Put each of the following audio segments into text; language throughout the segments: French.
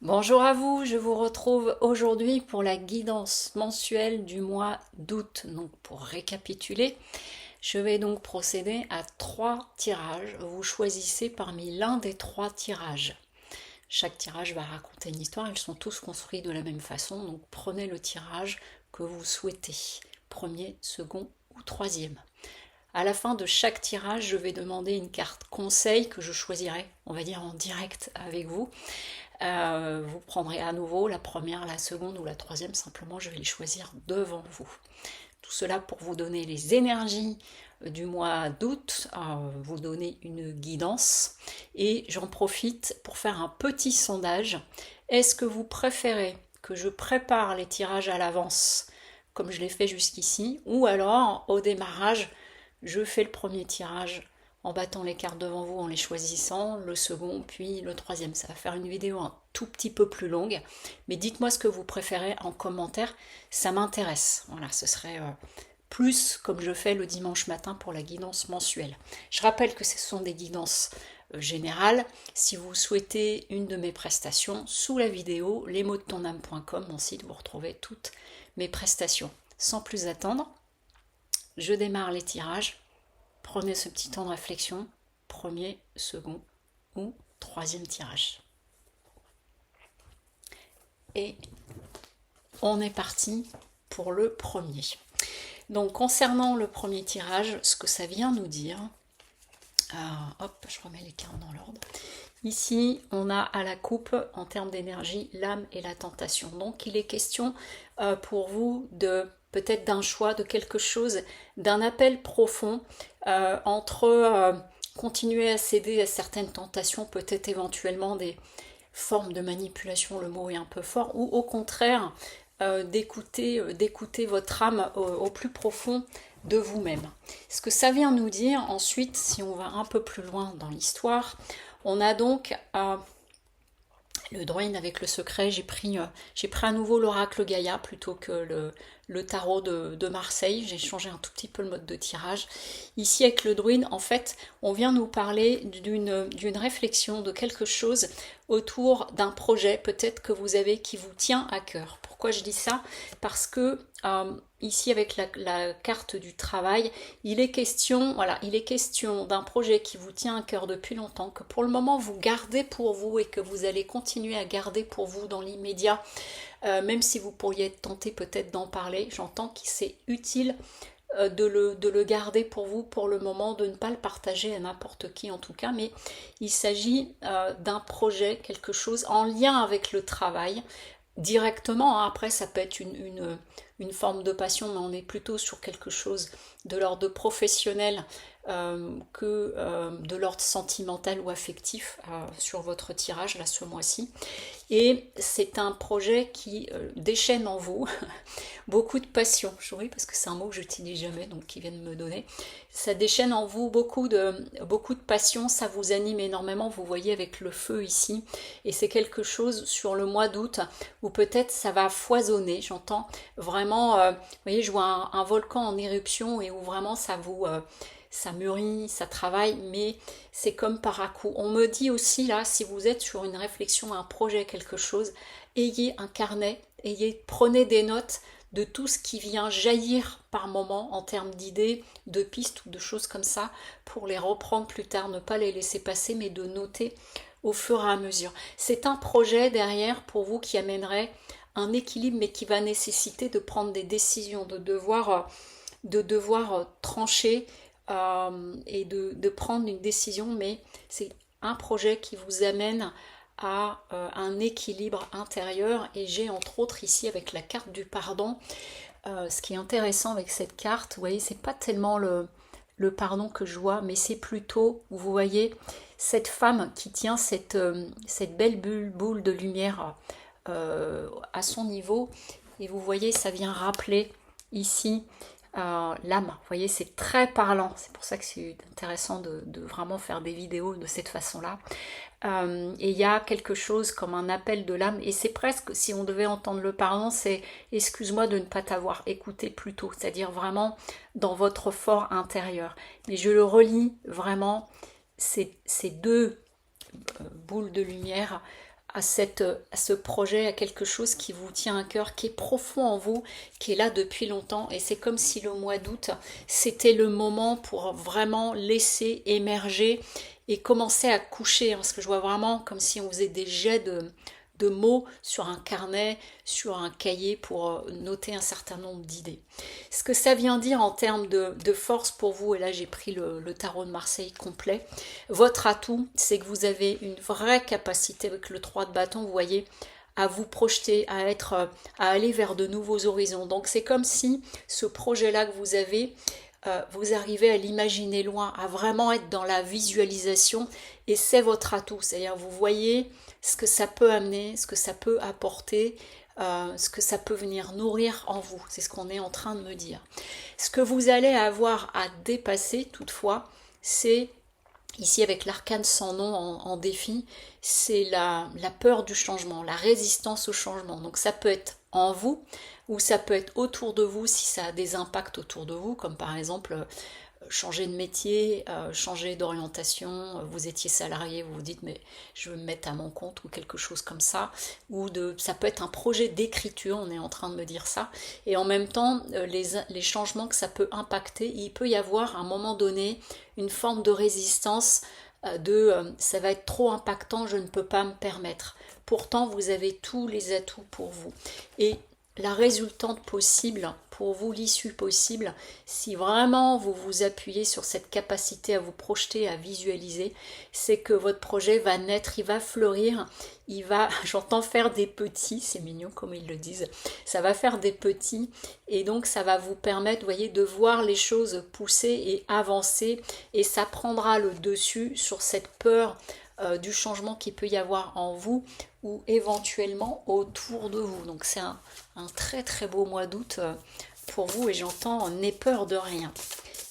Bonjour à vous, je vous retrouve aujourd'hui pour la guidance mensuelle du mois d'août. Donc pour récapituler, je vais donc procéder à 3 tirages. Vous choisissez parmi l'un des 3 tirages. Chaque tirage va raconter une histoire, ils sont tous construits de la même façon, donc prenez le tirage que vous souhaitez, premier, second ou troisième. À la fin de chaque tirage, je vais demander une carte conseil que je choisirai, on va dire en direct avec vous. Vous prendrez à nouveau la première, la seconde ou la troisième, simplement je vais les choisir devant vous. Tout cela pour vous donner les énergies du mois d'août, vous donner une guidance. Et j'en profite pour faire un petit sondage. Est-ce que vous préférez que je prépare les tirages à l'avance, comme je l'ai fait jusqu'ici, ou alors au démarrage, je fais le premier tirage en battant les cartes devant vous, en les choisissant, le second, puis le troisième. Ça va faire une vidéo un tout petit peu plus longue, mais dites-moi ce que vous préférez en commentaire, ça m'intéresse. Voilà, ce serait plus comme je fais le dimanche matin pour la guidance mensuelle. Je rappelle que ce sont des guidances générales. Si vous souhaitez une de mes prestations, sous la vidéo, lesmotsdetonâme.com, mon site, vous retrouvez toutes mes prestations. Sans plus attendre, je démarre les tirages. Prenez ce petit temps de réflexion, premier, second ou troisième tirage. Et on est parti pour le premier. Donc concernant le premier tirage, ce que ça vient nous dire, hop, je remets les cartes dans l'ordre. Ici, on a à la coupe, en termes d'énergie, l'âme et la tentation. Donc il est question pour vous de peut-être d'un choix, de quelque chose, d'un appel profond entre continuer à céder à certaines tentations, peut-être éventuellement des formes de manipulation, le mot est un peu fort, ou au contraire d'écouter votre âme au plus profond de vous-même. Ce que ça vient nous dire ensuite, si on va un peu plus loin dans l'histoire, on a donc le druide avec le secret, j'ai pris à nouveau l'oracle Gaïa plutôt que le tarot de Marseille. J'ai changé un tout petit peu le mode de tirage. Ici avec le druide, en fait, on vient nous parler d'une réflexion, de quelque chose autour d'un projet peut-être que vous avez qui vous tient à cœur. Pourquoi je dis ça? Parce que ici avec la carte du travail, il est question d'un projet qui vous tient à cœur depuis longtemps, que pour le moment vous gardez pour vous et que vous allez continuer à garder pour vous dans l'immédiat, même si vous pourriez être tenté peut-être d'en parler. J'entends que c'est utile de le garder pour vous pour le moment, de ne pas le partager à n'importe qui en tout cas, mais il s'agit d'un projet, quelque chose en lien avec le travail, directement. Après, ça peut être une forme de passion, mais on est plutôt sur quelque chose de l'ordre professionnel que de l'ordre sentimental ou affectif sur votre tirage là ce mois-ci. Et c'est un projet qui déchaîne en vous beaucoup de passion. Je oui, parce que c'est un mot que je n'utilise jamais, donc qui vient de me donner. Ça déchaîne en vous beaucoup de passion, ça vous anime énormément, vous voyez avec le feu ici. Et c'est quelque chose sur le mois d'août où peut-être ça va foisonner. J'entends vraiment, vous voyez, je vois un volcan en éruption et où vraiment ça mûrit, ça travaille, mais c'est comme par à-coup. On me dit aussi là, si vous êtes sur une réflexion, un projet, quelque chose, ayez un carnet, prenez des notes de tout ce qui vient jaillir par moment en termes d'idées, de pistes ou de choses comme ça, pour les reprendre plus tard, ne pas les laisser passer, mais de noter au fur et à mesure. C'est un projet derrière pour vous qui amènerait un équilibre, mais qui va nécessiter de prendre des décisions, de devoir trancher et de prendre une décision, mais c'est un projet qui vous amène à un équilibre intérieur. Et j'ai entre autres ici avec la carte du pardon, ce qui est intéressant avec cette carte, vous voyez, c'est pas tellement le pardon que je vois, mais c'est plutôt, vous voyez, cette femme qui tient cette belle boule de lumière à son niveau, et vous voyez, ça vient rappeler ici l'âme. Vous voyez, c'est très parlant. C'est pour ça que c'est intéressant de vraiment faire des vidéos de cette façon-là. Et il y a quelque chose comme un appel de l'âme. Et c'est presque, si on devait entendre le pardon, c'est excuse-moi de ne pas t'avoir écouté plus tôt. C'est-à-dire vraiment dans votre fort intérieur. Mais je le relis vraiment, ces deux boules de lumière à ce projet, à quelque chose qui vous tient à cœur, qui est profond en vous, qui est là depuis longtemps. Et c'est comme si le mois d'août, c'était le moment pour vraiment laisser émerger et commencer à coucher. Parce que je vois vraiment comme si on faisait des jets de mots sur un carnet, sur un cahier pour noter un certain nombre d'idées. Ce que ça vient dire en termes de force pour vous, et là j'ai pris le tarot de Marseille complet, votre atout, c'est que vous avez une vraie capacité avec le 3 de bâton, vous voyez, à vous projeter, à aller vers de nouveaux horizons. Donc c'est comme si ce projet-là que vous avez, vous arrivez à l'imaginer loin, à vraiment être dans la visualisation, et c'est votre atout. C'est-à-dire vous voyez ce que ça peut amener, ce que ça peut apporter, ce que ça peut venir nourrir en vous. C'est ce qu'on est en train de me dire. Ce que vous allez avoir à dépasser toutefois, c'est ici avec l'arcane sans nom en défi, c'est la peur du changement, la résistance au changement. Donc ça peut être en vous ou ça peut être autour de vous si ça a des impacts autour de vous, comme par exemple changer de métier, changer d'orientation, vous étiez salarié, vous vous dites mais je veux me mettre à mon compte ou quelque chose comme ça, ou ça peut être un projet d'écriture, on est en train de me dire ça, et en même temps les changements que ça peut impacter, il peut y avoir à un moment donné une forme de résistance ça va être trop impactant, je ne peux pas me permettre. Pourtant vous avez tous les atouts pour vous. Et la résultante possible pour vous, l'issue possible, si vraiment vous vous appuyez sur cette capacité à vous projeter, à visualiser, c'est que votre projet va naître, il va fleurir, il va, j'entends faire des petits, c'est mignon comme ils le disent, ça va faire des petits et donc ça va vous permettre, vous voyez, de voir les choses pousser et avancer et ça prendra le dessus sur cette peur du changement qu'il peut y avoir en vous ou éventuellement autour de vous. Donc c'est un très très beau mois d'août pour vous et j'entends n'aie peur de rien.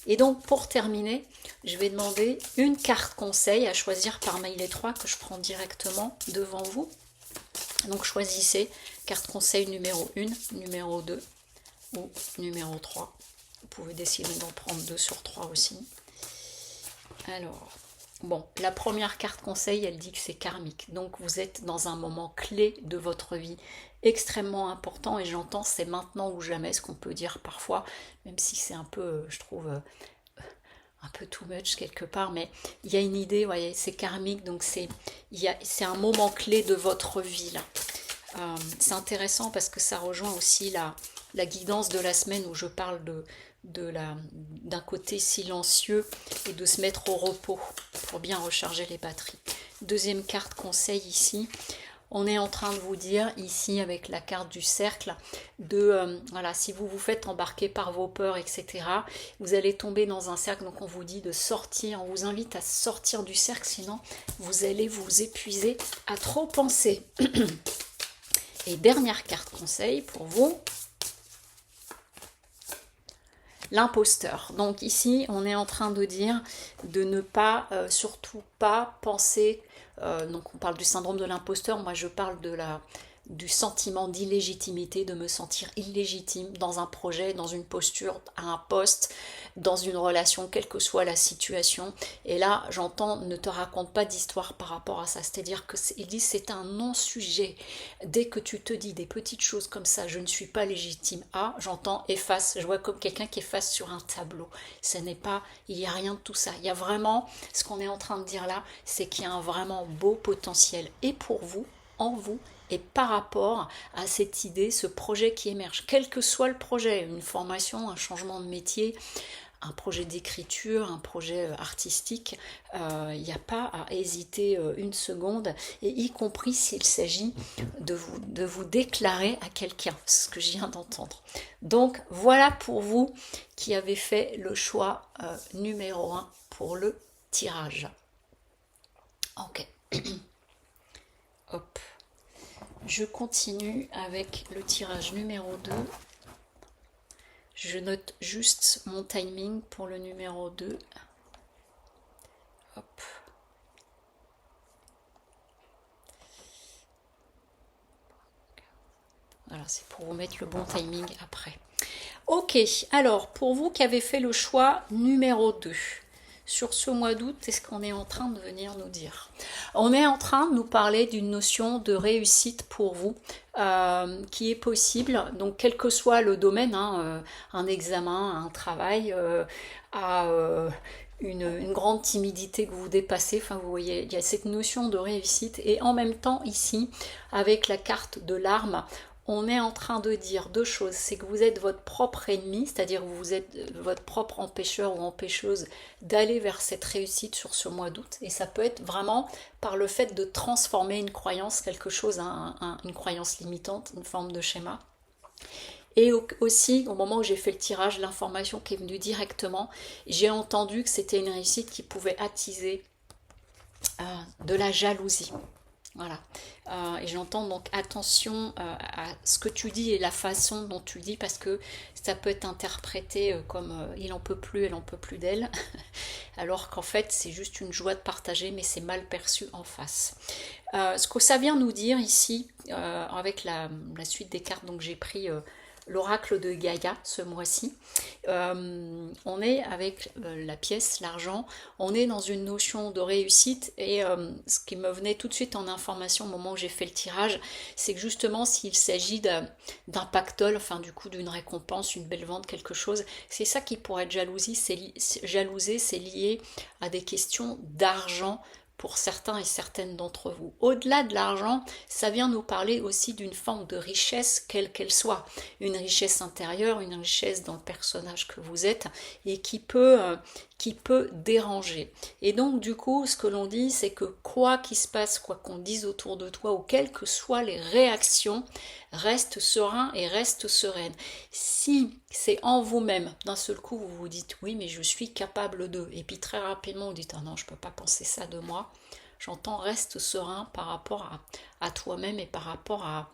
Et donc pour terminer, je vais demander une carte conseil à choisir parmi les trois que je prends directement devant vous. Donc choisissez carte conseil numéro 1, numéro 2 ou numéro 3. Vous pouvez décider d'en prendre 2 sur 3 aussi. Alors, bon, la première carte conseil, elle dit que c'est karmique. Donc vous êtes dans un moment clé de votre vie, extrêmement important, et j'entends c'est maintenant ou jamais, ce qu'on peut dire parfois, même si c'est un peu, je trouve, un peu too much quelque part, mais il y a une idée, vous voyez, c'est karmique, donc c'est un moment clé de votre vie là. C'est intéressant parce que ça rejoint aussi la guidance de la semaine où je parle d'un côté silencieux et de se mettre au repos pour bien recharger les batteries. Deuxième carte conseil ici, on est en train de vous dire ici avec la carte du cercle voilà, si vous vous faites embarquer par vos peurs, etc., vous allez tomber dans un cercle. Donc on vous dit de sortir, on vous invite à sortir du cercle, sinon vous allez vous épuiser à trop penser. Et dernière carte conseil pour vous, l'imposteur. Donc ici, on est en train de dire de ne pas, surtout pas penser, donc on parle du syndrome de l'imposteur, moi je parle du sentiment d'illégitimité, de me sentir illégitime dans un projet, dans une posture, à un poste, dans une relation, quelle que soit la situation. Et là, j'entends, ne te raconte pas d'histoire par rapport à ça. C'est-à-dire qu'il dit c'est un non-sujet. Dès que tu te dis des petites choses comme ça, je ne suis pas légitime à, j'entends efface. Je vois comme quelqu'un qui efface sur un tableau. Ce n'est pas, il n'y a rien de tout ça. Il y a vraiment, ce qu'on est en train de dire là, c'est qu'il y a un vraiment beau potentiel. Et pour vous, en vous, et par rapport à cette idée, ce projet qui émerge, quel que soit le projet, une formation, un changement de métier, un projet d'écriture, un projet artistique, il n'y a pas à hésiter une seconde, et y compris s'il s'agit de vous déclarer à quelqu'un, c'est ce que je viens d'entendre. Donc voilà pour vous qui avez fait le choix numéro 1 pour le tirage. Ok. Hop. Je continue avec le tirage numéro 2. Je note juste mon timing pour le numéro 2. Hop. Voilà, c'est pour vous mettre le bon timing après. Ok, alors pour vous qui avez fait le choix numéro 2, sur ce mois d'août, est-ce qu'on est en train de venir nous dire? On est en train de nous parler d'une notion de réussite pour vous qui est possible, donc quel que soit le domaine, hein, un examen, un travail, une grande timidité que vous dépassez, enfin vous voyez, il y a cette notion de réussite, et en même temps ici, avec la carte de l'arme, on est en train de dire deux choses, c'est que vous êtes votre propre ennemi, c'est-à-dire que vous êtes votre propre empêcheur ou empêcheuse d'aller vers cette réussite sur ce mois d'août. Et ça peut être vraiment par le fait de transformer une croyance, quelque chose, une croyance limitante, une forme de schéma. Et aussi, au moment où j'ai fait le tirage, l'information qui est venue directement, j'ai entendu que c'était une réussite qui pouvait attiser de la jalousie. Voilà. Et j'entends donc attention à ce que tu dis et la façon dont tu dis, parce que ça peut être interprété comme il en peut plus, elle en peut plus d'elle, alors qu'en fait c'est juste une joie de partager, mais c'est mal perçu en face. Ce que ça vient nous dire ici, avec la suite des cartes, donc j'ai pris l'oracle de Gaïa ce mois-ci. On est avec la pièce, l'argent, on est dans une notion de réussite, et ce qui me venait tout de suite en information au moment où j'ai fait le tirage, c'est que justement s'il s'agit d'un pactole, enfin du coup d'une récompense, une belle vente, quelque chose, c'est ça qui pourrait être jalousie, jalousé, c'est lié à des questions d'argent, pour certains et certaines d'entre vous. Au-delà de l'argent, ça vient nous parler aussi d'une forme de richesse, quelle qu'elle soit. Une richesse intérieure, une richesse dans le personnage que vous êtes, et qui peut déranger. Et donc du coup, ce que l'on dit, c'est que quoi qu'il se passe, quoi qu'on dise autour de toi, ou quelles que soient les réactions, reste serein et reste sereine. Si c'est en vous-même, d'un seul coup, vous vous dites oui, mais je suis capable de, et puis très rapidement vous dites ah non, je peux pas penser ça de moi, j'entends reste serein par rapport à toi-même et par rapport à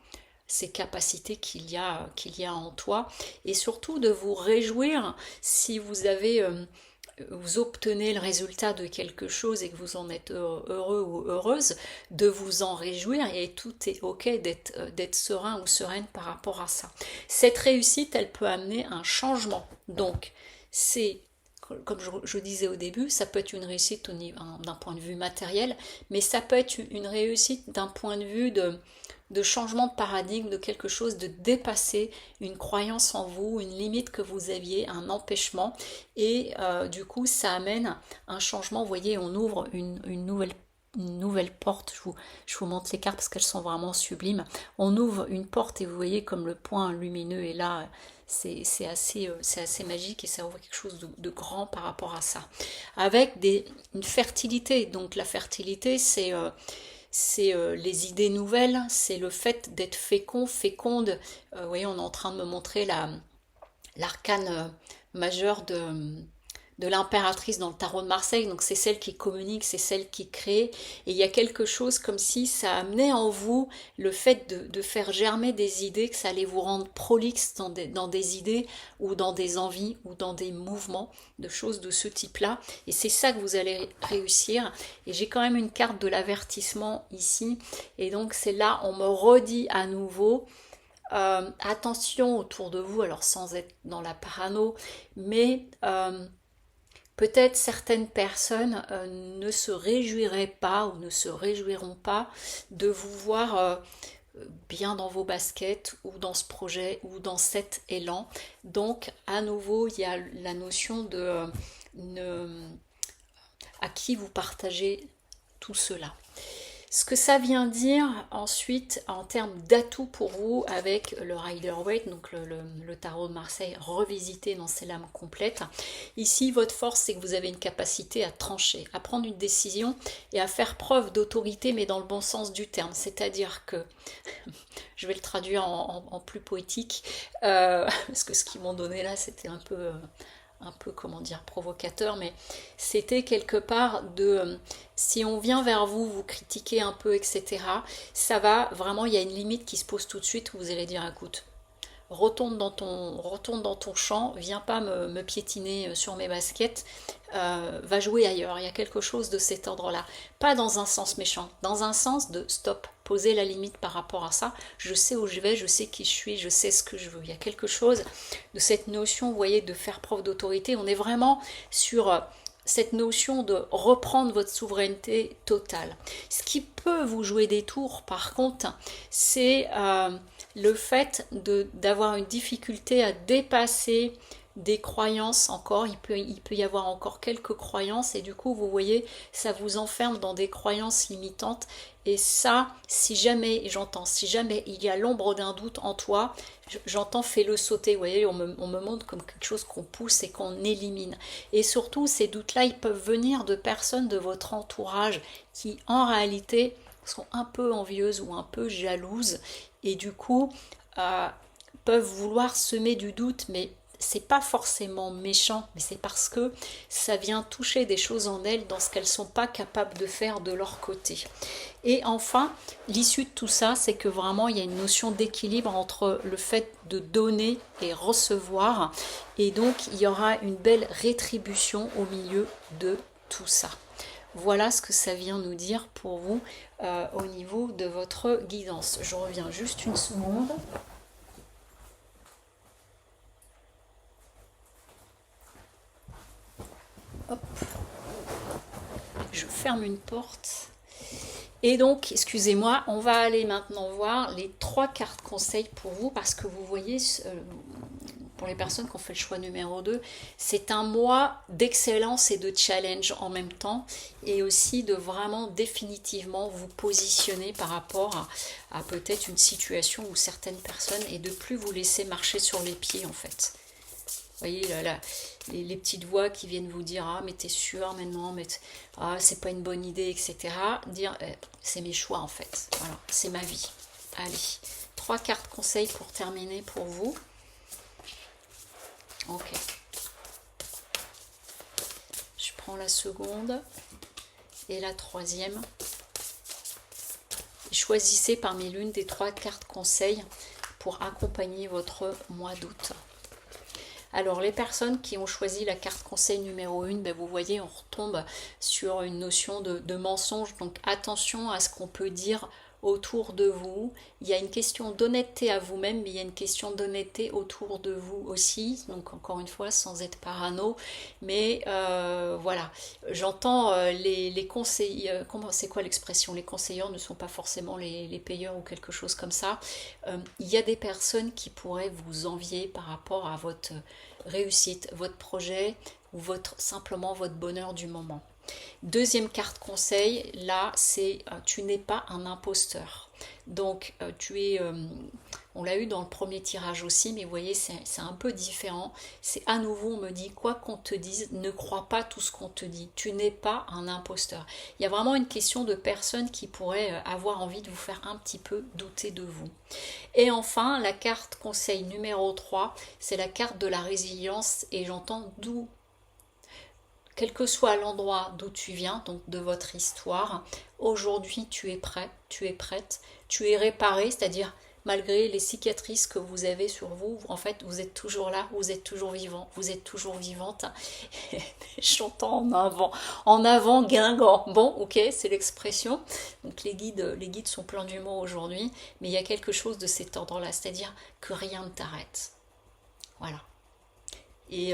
ces capacités qu'il y a en toi, et surtout de vous réjouir si vous avez vous obtenez le résultat de quelque chose et que vous en êtes heureux ou heureuse, de vous en réjouir, et tout est ok d'être serein ou sereine par rapport à ça. Cette réussite, elle peut amener un changement. Donc, c'est, comme je disais au début, ça peut être une réussite d'un point de vue matériel, mais ça peut être une réussite d'un point de vue de changement de paradigme, de quelque chose, de dépasser une croyance en vous, une limite que vous aviez, un empêchement, et du coup ça amène un changement. Vous voyez, on ouvre une nouvelle porte. Je vous montre les cartes parce qu'elles sont vraiment sublimes. On ouvre une porte et vous voyez comme le point lumineux est là. C'est assez magique, et ça ouvre quelque chose de grand par rapport à ça. Avec une fertilité. Donc la fertilité, c'est les idées nouvelles, c'est le fait d'être féconde. Vous voyez, on est en train de me montrer l'arcane majeur de l'impératrice dans le tarot de Marseille, donc c'est celle qui communique, c'est celle qui crée, et il y a quelque chose comme si ça amenait en vous le fait de faire germer des idées, que ça allait vous rendre prolixe dans des idées, ou dans des envies, ou dans des mouvements, de choses de ce type-là, et c'est ça que vous allez réussir. Et j'ai quand même une carte de l'avertissement ici, et donc c'est là, on me redit à nouveau, attention autour de vous, alors sans être dans la parano, mais peut-être certaines personnes ne se réjouiraient pas ou ne se réjouiront pas de vous voir bien dans vos baskets, ou dans ce projet, ou dans cet élan. Donc à nouveau, il y a la notion de à qui vous partagez tout cela. Ce que ça vient dire ensuite en termes d'atouts pour vous avec le Rider-Waite, donc le tarot de Marseille revisité dans ses lames complètes. Ici, votre force, c'est que vous avez une capacité à trancher, à prendre une décision et à faire preuve d'autorité, mais dans le bon sens du terme. C'est-à-dire que, je vais le traduire en plus poétique, parce que ce qu'ils m'ont donné là, c'était un peu comment dire, provocateur, mais c'était quelque part de, si on vient vers vous, vous critiquez un peu, etc., ça va vraiment, il y a une limite qui se pose tout de suite, où vous allez dire, écoute, retourne dans ton champ, viens pas me piétiner sur mes baskets, va jouer ailleurs. Il y a quelque chose de cet ordre-là. Pas dans un sens méchant, dans un sens de stop, poser la limite par rapport à ça. Je sais où je vais, je sais qui je suis, je sais ce que je veux. Il y a quelque chose de cette notion, vous voyez, de faire preuve d'autorité. On est vraiment sur cette notion de reprendre votre souveraineté totale. Ce qui peut vous jouer des tours, par contre, c'est le fait d'avoir une difficulté à dépasser des croyances encore, il peut y avoir encore quelques croyances et du coup vous voyez ça vous enferme dans des croyances limitantes et ça si jamais, et j'entends, si jamais il y a l'ombre d'un doute en toi, j'entends fais-le sauter, vous voyez on me montre comme quelque chose qu'on pousse et qu'on élimine et surtout ces doutes là ils peuvent venir de personnes de votre entourage qui en réalité sont un peu envieuses ou un peu jalouses et du coup peuvent vouloir semer du doute mais c'est pas forcément méchant, mais c'est parce que ça vient toucher des choses en elles dans ce qu'elles sont pas capables de faire de leur côté. Et enfin, l'issue de tout ça, c'est que vraiment il y a une notion d'équilibre entre le fait de donner et recevoir, et donc il y aura une belle rétribution au milieu de tout ça. Voilà ce que ça vient nous dire pour vous au niveau de votre guidance. Je reviens juste une seconde. Hop. Je ferme une porte. Et donc, excusez-moi, on va aller maintenant voir les 3 cartes conseils pour vous parce que vous voyez, pour les personnes qui ont fait le choix numéro 2, c'est un mois d'excellence et de challenge en même temps et aussi de vraiment définitivement vous positionner par rapport à peut-être une situation où certaines personnes et de plus vous laisser marcher sur les pieds en fait. Vous voyez, là, les petites voix qui viennent vous dire « Ah, mais t'es sûr, mais non, mais ah, c'est pas une bonne idée, etc. » Dire c'est mes choix, en fait. Voilà, c'est ma vie. Allez, 3 cartes conseils pour terminer pour vous. Ok. Je prends la seconde et la troisième. Choisissez parmi l'une des 3 cartes conseils pour accompagner votre mois d'août. Alors les personnes qui ont choisi la carte conseil numéro 1, ben vous voyez on retombe sur une notion de mensonge, donc attention à ce qu'on peut dire autour de vous. Il y a une question d'honnêteté à vous-même, mais il y a une question d'honnêteté autour de vous aussi, donc encore une fois sans être parano, mais voilà, j'entends les conseils, c'est quoi l'expression, les conseilleurs ne sont pas forcément les payeurs ou quelque chose comme ça. Il y a des personnes qui pourraient vous envier par rapport à votre réussite, votre projet ou simplement votre bonheur du moment. Deuxième carte conseil, là c'est tu n'es pas un imposteur. Donc tu es, on l'a eu dans le premier tirage aussi, mais vous voyez c'est un peu différent. C'est à nouveau on me dit quoi qu'on te dise, ne crois pas tout ce qu'on te dit. Tu n'es pas un imposteur. Il y a vraiment une question de personnes qui pourraient avoir envie de vous faire un petit peu douter de vous. Et enfin la carte conseil numéro 3, c'est la carte de la résilience et j'entends d'où quel que soit l'endroit d'où tu viens, donc de votre histoire, aujourd'hui tu es prêt, tu es prête, tu es réparé, c'est-à-dire malgré les cicatrices que vous avez sur vous, en fait vous êtes toujours là, vous êtes toujours vivant, vous êtes toujours vivante. Chantant en avant Guingamp. Bon, ok, c'est l'expression. Donc les guides sont pleins d'humour aujourd'hui, mais il y a quelque chose de cet ordre-là, c'est-à-dire que rien ne t'arrête. Voilà. Et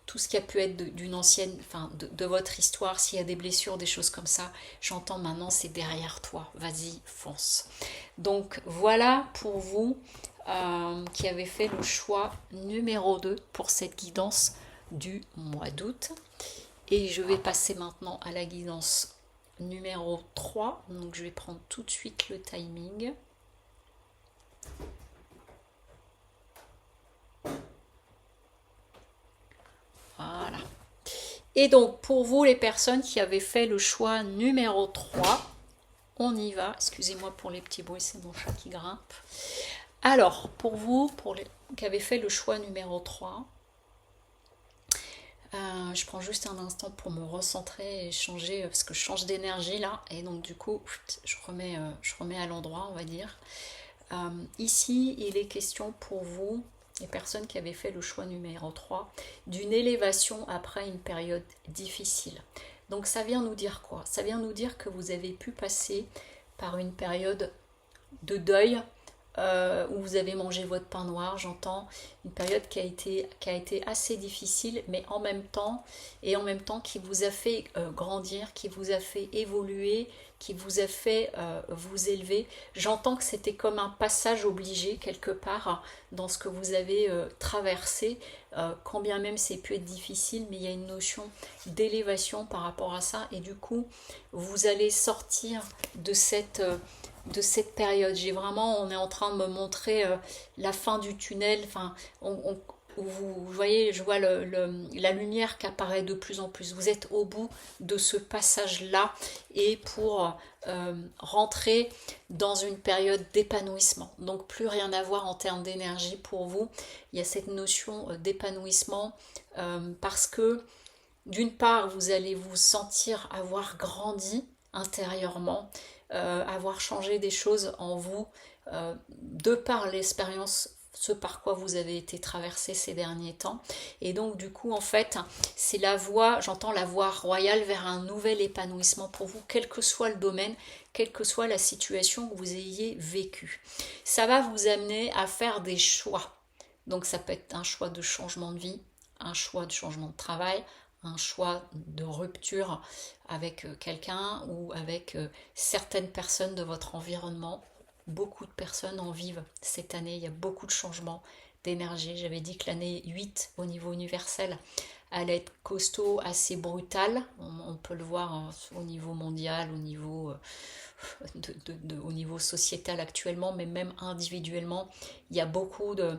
tout ce qui a pu être d'une ancienne, enfin de votre histoire, s'il y a des blessures, des choses comme ça, j'entends maintenant c'est derrière toi, vas-y, fonce. Donc voilà pour vous qui avez fait le choix numéro 2 pour cette guidance du mois d'août. Et je vais passer maintenant à la guidance numéro 3, donc je vais prendre tout de suite le timing. Voilà. Et donc, pour vous, les personnes qui avaient fait le choix numéro 3, on y va. Excusez-moi pour les petits bruits, c'est mon chat qui grimpe. Alors, pour vous, pour les qui avaient fait le choix numéro 3, je prends juste un instant pour me recentrer et changer, parce que je change d'énergie là, et donc du coup, je remets à l'endroit, on va dire. Ici, il est question pour vous, les personnes qui avaient fait le choix numéro 3, d'une élévation après une période difficile. Donc ça vient nous dire quoi? Ça vient nous dire que vous avez pu passer par une période de deuil où vous avez mangé votre pain noir, j'entends une période qui a été assez difficile, mais en même temps qui vous a fait grandir, qui vous a fait évoluer, qui vous a fait vous élever. J'entends que c'était comme un passage obligé quelque part dans ce que vous avez traversé, quand bien même c'est pu être difficile, mais il y a une notion d'élévation par rapport à ça, et du coup vous allez sortir de cette période. On est en train de me montrer la fin du tunnel. Enfin, vous voyez, je vois la lumière qui apparaît de plus en plus. Vous êtes au bout de ce passage-là, et pour rentrer dans une période d'épanouissement. Donc plus rien à voir en termes d'énergie pour vous. Il y a cette notion d'épanouissement parce que d'une part, vous allez vous sentir avoir grandi intérieurement, avoir changé des choses en vous, de par l'expérience, ce par quoi vous avez été traversé ces derniers temps. Et donc du coup, en fait, c'est la voie, j'entends la voie royale vers un nouvel épanouissement pour vous, quel que soit le domaine, quelle que soit la situation que vous ayez vécue. Ça va vous amener à faire des choix. Donc ça peut être un choix de changement de vie, un choix de changement de travail, un choix de rupture avec quelqu'un ou avec certaines personnes de votre environnement. Beaucoup de personnes en vivent cette année, il y a beaucoup de changements d'énergie. J'avais dit que l'année 8 au niveau universel allait être costaud, assez brutal. On peut le voir au niveau mondial, au niveau sociétal actuellement, mais même individuellement, il y a beaucoup de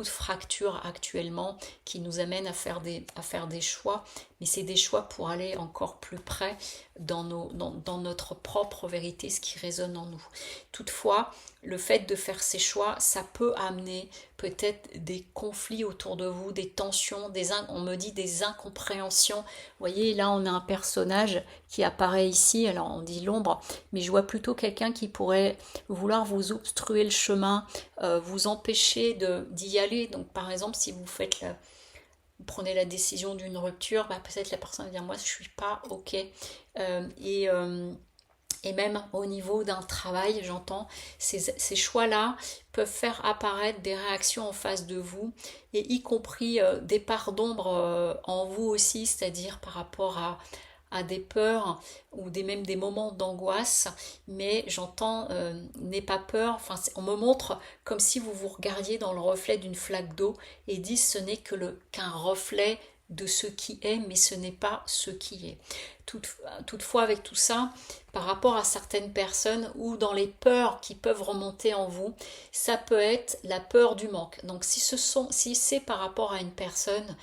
fractures actuellement qui nous amènent à faire des choix, mais c'est des choix pour aller encore plus près dans notre propre vérité, ce qui résonne en nous. Toutefois, le fait de faire ces choix, ça peut amener peut-être des conflits autour de vous, des tensions, on me dit des incompréhensions. Vous voyez, là on a un personnage qui apparaît ici, alors on dit l'ombre, mais je vois plutôt quelqu'un qui pourrait vouloir vous obstruer le chemin, vous empêcher d'y aller. Donc par exemple, si vous prenez la décision d'une rupture, peut-être la personne va dire moi je suis pas ok, et même au niveau d'un travail, j'entends, ces choix-là peuvent faire apparaître des réactions en face de vous, et y compris des parts d'ombre en vous aussi, c'est-à-dire par rapport à des peurs ou même des moments d'angoisse, mais j'entends n'aie pas peur, enfin on me montre comme si vous vous regardiez dans le reflet d'une flaque d'eau et disent ce n'est qu'un reflet de ce qui est, mais ce n'est pas ce qui est. Toutefois, avec tout ça, par rapport à certaines personnes ou dans les peurs qui peuvent remonter en vous, ça peut être la peur du manque. Donc si c'est par rapport à une personne,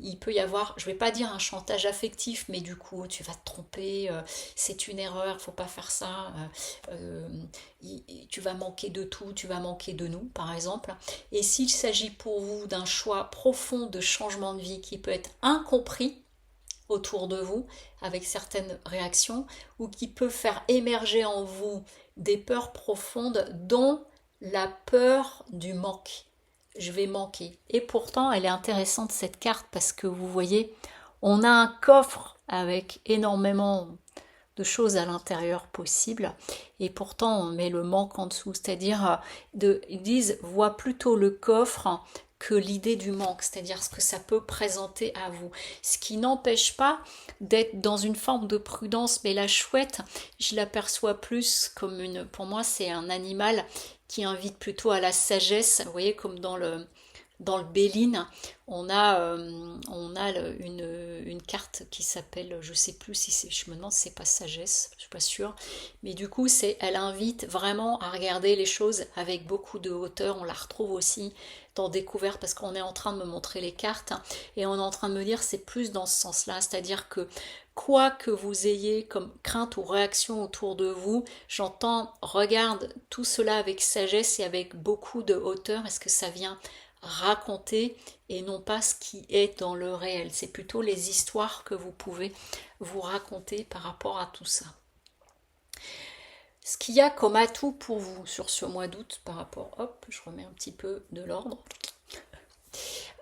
il peut y avoir, je vais pas dire un chantage affectif, mais du coup tu vas te tromper, c'est une erreur, faut pas faire ça, tu vas manquer de tout, tu vas manquer de nous par exemple. Et s'il s'agit pour vous d'un choix profond de changement de vie qui peut être incompris autour de vous avec certaines réactions, ou qui peut faire émerger en vous des peurs profondes, dont la peur du manque. Je vais manquer. Et pourtant, elle est intéressante cette carte parce que vous voyez, on a un coffre avec énormément de choses à l'intérieur possibles, et pourtant on met le manque en dessous, c'est-à-dire ils disent vois plutôt le coffre que l'idée du manque, c'est-à-dire ce que ça peut présenter à vous. Ce qui n'empêche pas d'être dans une forme de prudence, mais la chouette, je l'aperçois plus comme pour moi c'est un animal qui invite plutôt à la sagesse, vous voyez, comme dans le Béline, on a une carte qui s'appelle, je sais plus si c'est, je me demande si c'est pas sagesse, je suis pas sûre, mais du coup elle invite vraiment à regarder les choses avec beaucoup de hauteur. On la retrouve aussi dans Découverte parce qu'on est en train de me montrer les cartes et on est en train de me dire c'est plus dans ce sens-là, c'est-à-dire que quoi que vous ayez comme crainte ou réaction autour de vous, j'entends regarde tout cela avec sagesse et avec beaucoup de hauteur. Est-ce que ça vient raconter et non pas ce qui est dans le réel? C'est plutôt les histoires que vous pouvez vous raconter par rapport à tout ça. Ce qu'il y a comme atout pour vous sur ce mois d'août par rapport, hop, je remets un petit peu de l'ordre.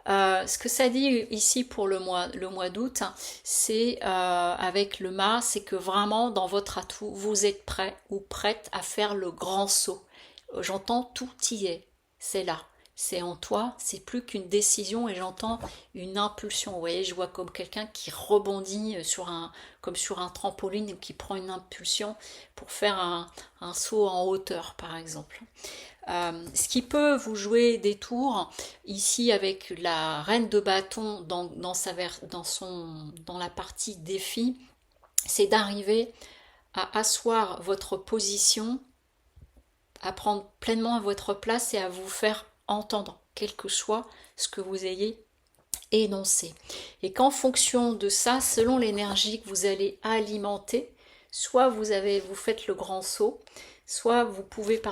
Ce que ça dit ici pour le mois d'août, c'est avec le mât, c'est que vraiment dans votre atout, vous êtes prêt ou prête à faire le grand saut. j'entends tout y est, c'est là. C'est en toi, c'est plus qu'une décision et j'entends une impulsion. Vous voyez, je vois comme quelqu'un qui rebondit comme sur un trampoline et qui prend une impulsion pour faire un saut en hauteur, par exemple. Ce qui peut vous jouer des tours, ici avec la reine de bâton dans la partie défi, c'est d'arriver à asseoir votre position, à prendre pleinement à votre place et à vous faire entendre, quel que soit ce que vous ayez énoncé. Et qu'en fonction de ça, selon l'énergie que vous allez alimenter, soit vous faites le grand saut, soit vous pouvez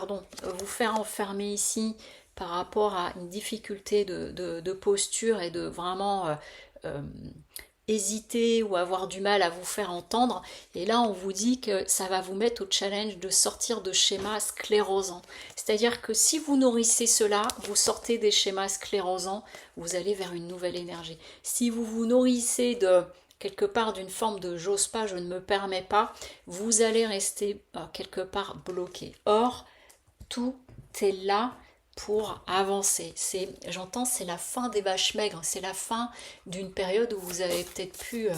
vous faire enfermer ici par rapport à une difficulté de posture et de vraiment hésiter ou avoir du mal à vous faire entendre. Et là, on vous dit que ça va vous mettre au challenge de sortir de schémas sclérosants. C'est-à-dire que si vous nourrissez cela, vous sortez des schémas sclérosants, vous allez vers une nouvelle énergie. Si vous vous nourrissez de quelque part d'une forme de j'ose pas, je ne me permets pas, vous allez rester quelque part bloqué. Or, tout est là pour avancer. J'entends, c'est la fin des vaches maigres, c'est la fin d'une période où vous avez peut-être pu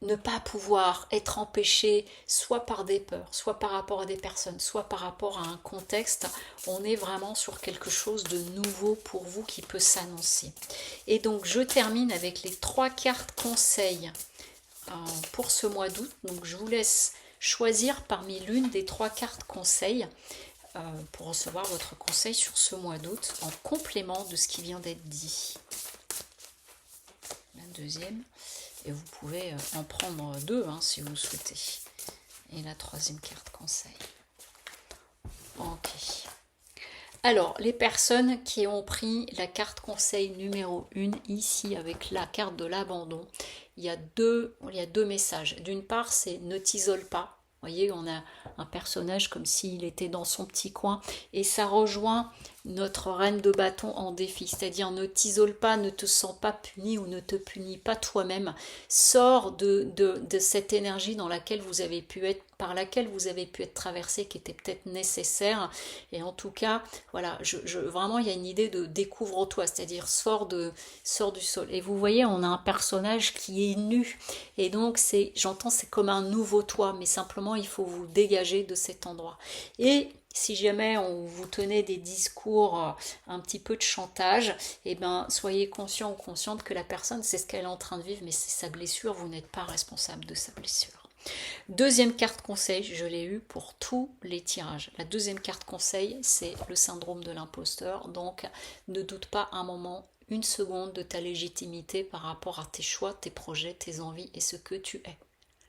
ne pas pouvoir être empêché, soit par des peurs, soit par rapport à des personnes, soit par rapport à un contexte. On est vraiment sur quelque chose de nouveau pour vous qui peut s'annoncer. Et donc, je termine avec les 3 cartes conseils pour ce mois d'août. Donc, je vous laisse choisir parmi l'une des 3 cartes conseils pour recevoir votre conseil sur ce mois d'août en complément de ce qui vient d'être dit. La deuxième, et vous pouvez en prendre 2 si vous souhaitez. Et la 3e carte conseil. Ok. Alors, les personnes qui ont pris la carte conseil numéro 1 ici avec la carte de l'abandon, il y a deux messages. D'une part, c'est ne t'isole pas. Vous voyez, on a un personnage comme s'il était dans son petit coin et ça rejoint notre reine de bâton en défi, c'est-à-dire ne t'isole pas, ne te sens pas puni ou ne te punis pas toi-même, sors de cette énergie dans laquelle vous avez pu être, par laquelle vous avez pu être traversé, qui était peut-être nécessaire, et en tout cas, voilà, vraiment il y a une idée de découvre-toi, c'est-à-dire sors du sol, et vous voyez, on a un personnage qui est nu, et donc j'entends, c'est comme un nouveau toi, mais simplement il faut vous dégager de cet endroit, et si jamais on vous tenait des discours un petit peu de chantage, eh ben, soyez conscient ou consciente que la personne, c'est ce qu'elle est en train de vivre, mais c'est sa blessure, vous n'êtes pas responsable de sa blessure. Deuxième carte conseil, je l'ai eu pour tous les tirages. La deuxième carte conseil, c'est le syndrome de l'imposteur, donc ne doute pas un moment, une seconde de ta légitimité par rapport à tes choix, tes projets, tes envies et ce que tu es.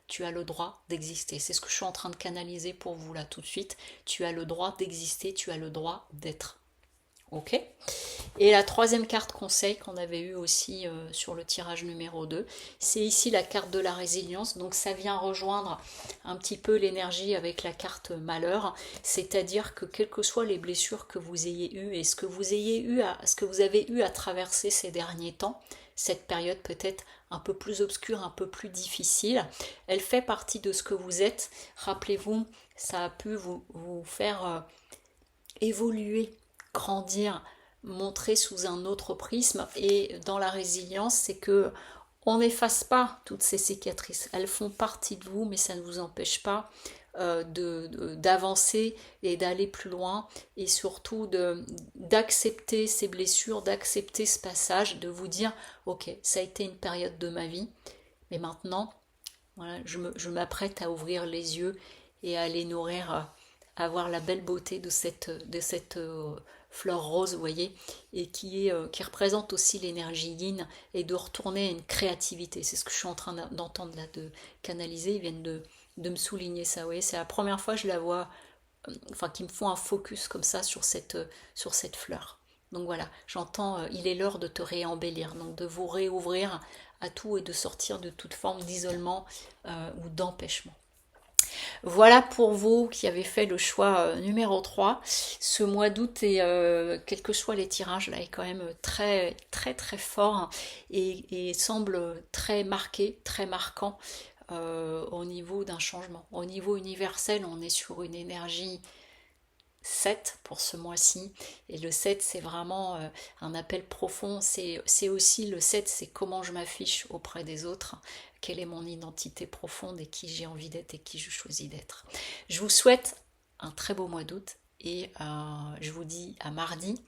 Tu as le droit d'exister. C'est ce que je suis en train de canaliser pour vous là tout de suite. Tu as le droit d'exister, tu as le droit d'être. Ok ? Et la 3e carte conseil qu'on avait eu aussi sur le tirage numéro 2, c'est ici la carte de la résilience. Donc ça vient rejoindre un petit peu l'énergie avec la carte malheur. C'est-à-dire que quelles que soient les blessures que vous ayez eues et ce que vous avez eu à traverser ces derniers temps, cette période peut-être un peu plus obscure, un peu plus difficile, elle fait partie de ce que vous êtes. Rappelez-vous, ça a pu vous faire évoluer, grandir, montrer sous un autre prisme. Et dans la résilience, c'est que on n'efface pas toutes ces cicatrices. Elles font partie de vous, mais ça ne vous empêche pas d'avancer et d'aller plus loin, et surtout d'accepter ces blessures, d'accepter ce passage, de vous dire ok, ça a été une période de ma vie, mais maintenant voilà, je m'apprête à ouvrir les yeux et à les nourrir, à voir la belle beauté de cette fleur rose, vous voyez, et qui représente aussi l'énergie yin, et de retourner à une créativité. C'est ce que je suis en train d'entendre là, de canaliser. Ils viennent de me souligner ça, vous voyez, c'est la première fois que je la vois, enfin qu'ils me font un focus comme ça sur cette fleur. Donc voilà, j'entends, il est l'heure de te réembellir, donc de vous réouvrir à tout et de sortir de toute forme d'isolement ou d'empêchement. Voilà pour vous qui avez fait le choix numéro 3. Ce mois d'août, et quels que soient les tirages, là, est quand même très très très fort et semble très marqué, très marquant au niveau d'un changement. Au niveau universel, on est sur une énergie 7 pour ce mois-ci. Et le 7, c'est vraiment un appel profond. C'est aussi le 7, c'est comment je m'affiche auprès des autres, quelle est mon identité profonde et qui j'ai envie d'être et qui je choisis d'être. Je vous souhaite un très beau mois d'août et je vous dis à mardi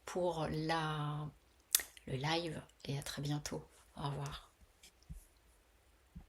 pour le live et à très bientôt. Au revoir.